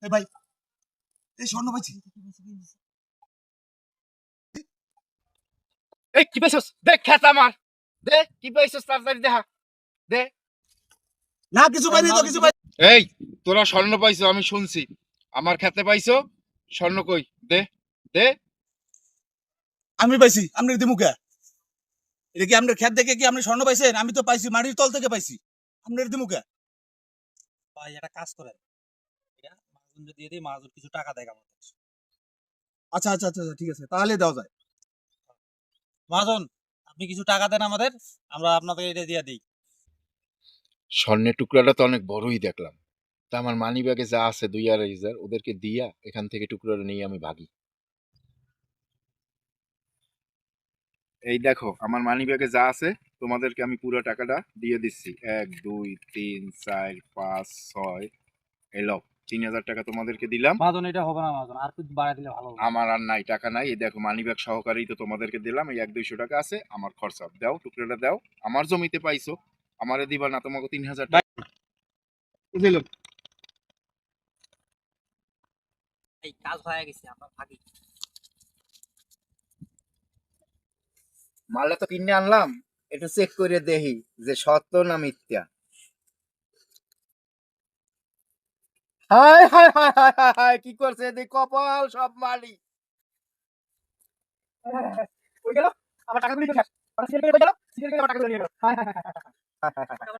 এই ভাই এই স্বর্ণ পাইছি। এই কি পাইছস? দেখ খেত আমার, দে কি পাইছস তাড়াতাড়ি দেখা, দে। না কিছু পাইনি তো, কিছু পাই। এই তোরা স্বর্ণ পাইছো আমি শুনছি, আমার খেতে পাইছো, স্বর্ণ কই? দে দে। আমি পাইছি, আপনার দিমুকে। এটা কি আপনার ক্ষেত দেখে কি আপনি স্বর্ণ পাইছেন? আমি তো পাইছি মাটির তল থেকে পাইছি। আপনার দিমুকে। ভাই একটা কাজ করেন, এটা মাহাজন দিয়ে দিই, মাহাজন কিছু টাকা দেয় আমাদের। আচ্ছা আচ্ছা আচ্ছা ঠিক আছে, তাহলে দেওয়া যায়। মাহাজন আপনি কিছু টাকা দেন আমাদের, আমরা আপনাদের এটা দিয়ে দিই। স্বর্ণের টুকরাটা তো অনেক বড়ই দেখলাম, তা আমার মানি ব্যাগে যা আছে 2-2.5 হাজার ওদেরকে দিয়া এখান থেকে টুকরাটা নিয়ে আমি ভাগি। এই দেখো আমার মানি ব্যাগে যা আছে, তোমাদেরকে আমি পুরো টাকাটা দিয়ে দিচ্ছি। 1 2 3 4 5 6 এলো 3,000 টাকা তোমাদেরকে দিলাম। মাহাজন এটা হবে না মাহাজন, আর একটু বাড়ায় দিলে ভালো হবে। আমার আর নাই, টাকা নাই। এই দেখো মানি ব্যাগ সহকারেই তো তোমাদেরকে দিলাম, এই 100-200 টাকা আছে আমার খরচা। দাও টুকরাটা দাও, আমার জমিতে পাইছো, আমারে দিবা না তোমাকে 3,000 টাকা দিল। এই কাজ হয়ে গেছে, আমরা ভাগি। মালটা তো কিনে আনলাম, একটু চেক করে দেখি যে সত্য না মিথ্যা। হায় হায় হায় হায় হায় হায়, কি করছে দেখ কপাল সব মালি। ওই গেল আমার টাকা গুলি তো শেষ, ওরা সিল করে গেল, সিল করে আমার টাকা গুলি নিয়ে গেল। হায় হায় হায় হায়।